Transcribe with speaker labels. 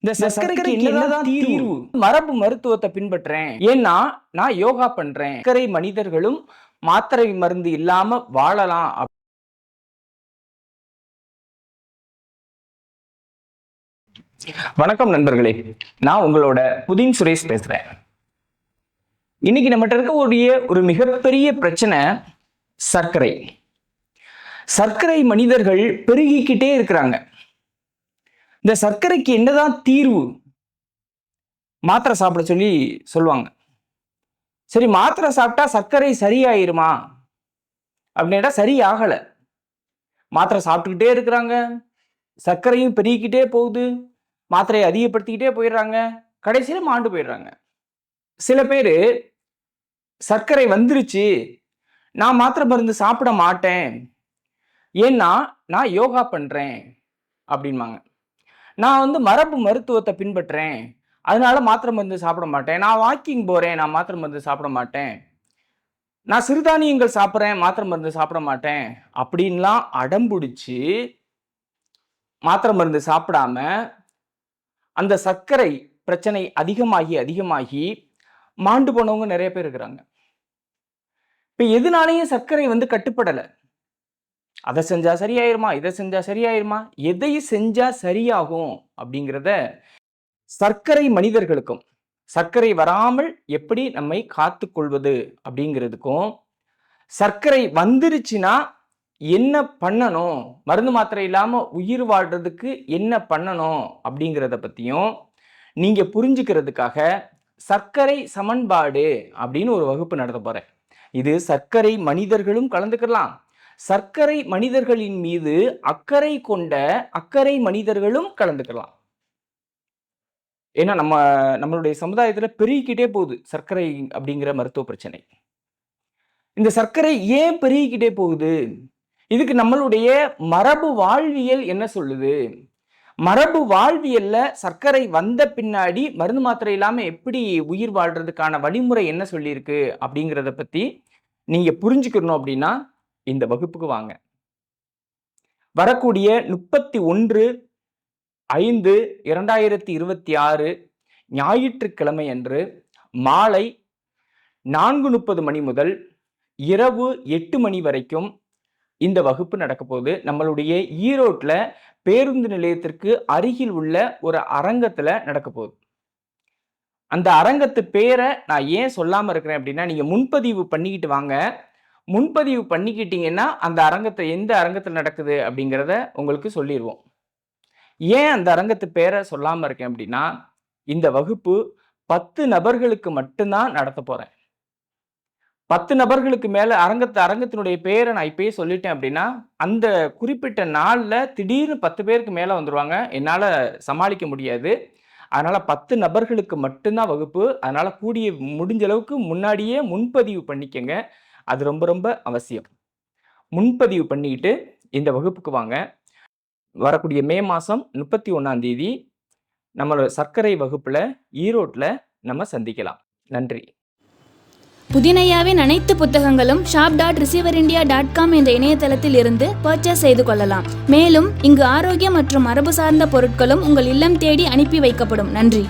Speaker 1: இந்த சர்க்கரைக்கு என்னதான் தீர்வு? மரபு மருத்துவத்தை பின்பற்றேன், ஏன்னா நான் யோகா பண்றேன், சர்க்கரை மனிதர்களும் மாத்திரை மருந்து இல்லாம வாழலாம். வணக்கம் நண்பர்களே, நான் உங்களோட புதின் சுரேஷ் பேசுறேன். இன்னைக்கு நம்மகிட்ட இருக்கக்கூடிய ஒரு மிகப்பெரிய பிரச்சனை சர்க்கரை. சர்க்கரை மனிதர்கள் பெருகிக்கிட்டே இருக்கிறாங்க. இந்த சர்க்கரைக்கு என்னதான் தீர்வு? மாத்திரை சாப்பிட சொல்லி சொல்லுவாங்க. சரி, மாத்திரை சாப்பிட்டா சர்க்கரை சரியாயிருமா அப்படின்னா சரி ஆகல. மாத்திரை சாப்பிட்டுக்கிட்டே இருக்கிறாங்க, சர்க்கரையும் பெருகிக்கிட்டே போகுது, மாத்திரையை அதிகப்படுத்திக்கிட்டே போயிடுறாங்க, கடைசியில மாண்டு போயிடுறாங்க. சில பேர் சர்க்கரை வந்துருச்சு, நான் மாத்திரை மருந்து சாப்பிட மாட்டேன், ஏன்னா நான் யோகா பண்றேன் அப்படின்பாங்க. நான் மரபு மருத்துவத்தை பின்பற்றேன், அதனால மாத்திரை மருந்து சாப்பிட மாட்டேன், நான் வாக்கிங் போறேன், நான் மாத்திரை மருந்து சாப்பிட மாட்டேன், நான் சிறுதானியங்கள் சாப்பிட்றேன், மாத்திரை மருந்து சாப்பிட மாட்டேன் அப்படின்லாம் அடம்பிடிச்சு மாத்திரை மருந்து சாப்பிடாம அந்த சர்க்கரை பிரச்சனை அதிகமாகி அதிகமாகி மாண்டு போனவங்க நிறைய பேர் இருக்கிறாங்க. இப்ப எதுனாலையும் சர்க்கரை கட்டுப்படலை. அதை செஞ்சா சரியாயிருமா, இதை செஞ்சா சரியாயிருமா, எதை செஞ்சா சரியாகும் அப்படிங்கிறத சர்க்கரை மனிதர்களுக்கும் சர்க்கரை வராமல் எப்படி நம்மை காத்து கொள்வது அப்படிங்கிறதுக்கும், சர்க்கரை வந்துருச்சுன்னா என்ன பண்ணணும், மருந்து மாத்திரை இல்லாம உயிர் வாழ்றதுக்கு என்ன பண்ணணும் அப்படிங்கிறத பத்தியும் நீங்க புரிஞ்சுக்கிறதுக்காக சர்க்கரை சமன்பாடு அப்படின்னு ஒரு வகுப்பு நடத்த போறேன். இது சர்க்கரை மனிதர்களும் கலந்துக்கலாம், சர்க்கரை மனிதர்களின் மீது அக்கறை கொண்ட அக்கறை மனிதர்களும் கலந்துக்கலாம். ஏன்னா நம்மளுடைய சமுதாயத்துல பெருகிக்கிட்டே போகுது சர்க்கரை அப்படிங்கிற மருத்துவ பிரச்சனை. இந்த சர்க்கரை ஏன் பெருகிக்கிட்டே போகுது? இதுக்கு நம்மளுடைய மரபு வாழ்வியல் என்ன சொல்லுது? மரபு வாழ்வியல்ல சர்க்கரை வந்த பின்னாடி மருந்து மாத்திரை இல்லாம எப்படி உயிர் வாழ்றதுக்கான வழிமுறை என்ன சொல்லியிருக்கு அப்படிங்கிறத பத்தி நீங்க புரிஞ்சுக்கணும் அப்படின்னா இந்த வகுப்புக்கு வாங்க. வரக்கூடிய 31/5/2026 ஞாயிற்றுக்கிழமை அன்று மாலை 4:30 மணி முதல் இரவு 8 மணி வரைக்கும் இந்த வகுப்பு நடக்க போகுது. நம்மளுடைய ஈரோட்டில் பேருந்து நிலையத்திற்கு அருகில் உள்ள ஒரு அரங்கத்துல நடக்க போகுது. அந்த அரங்கத்து பேரை நான் ஏன் சொல்லாம இருக்கிறேன் அப்படின்னா, நீங்க முன்பதிவு பண்ணிக்கிட்டு வாங்க. முன்பதிவு பண்ணிக்கிட்டீங்கன்னா அந்த அரங்கத்தை எந்த அரங்கத்தில் நடக்குது அப்படிங்கிறத உங்களுக்கு சொல்லிடுவோம். ஏன் அந்த அரங்கத்து பேரை சொல்லாம இருக்கேன் அப்படின்னா, இந்த வகுப்பு 10 நபர்களுக்கு மட்டும்தான் நடத்த போறேன். 10 நபர்களுக்கு மேல அரங்கத்தினுடைய பேரை நான் இப்பயே சொல்லிட்டேன் அப்படின்னா, அந்த குறிப்பிட்ட நாள்ல திடீர்னு 10 பேருக்கு மேல வந்துருவாங்க, என்னால சமாளிக்க முடியாது. அதனால 10 நபர்களுக்கு மட்டும்தான் வகுப்பு. அதனால முடிஞ்ச அளவுக்கு முன்னாடியே முன்பதிவு பண்ணிக்கங்க. அது ரொம்ப ரொம்ப அவசியம். முன்பதிவு பண்ணிக்கிட்டு இந்த வகுப்புக்கு வாங்க. வரக்கூடிய மே மாதம் 31ஆம் தேதி நம்மளோட சர்க்கரை வகுப்புல ஈரோட்ல நம்ம சந்திக்கலாம். நன்றி.
Speaker 2: புதினையாவின் அனைத்து புத்தகங்களும் shop.receiverindia.com என்ற இணையதளத்தில் இருந்து பர்ச்சேஸ் செய்து கொள்ளலாம். மேலும் இங்கு ஆரோக்கியம் மற்றும் மரபு சார்ந்த பொருட்களும் உங்கள் இல்லம் தேடி அனுப்பி வைக்கப்படும். நன்றி.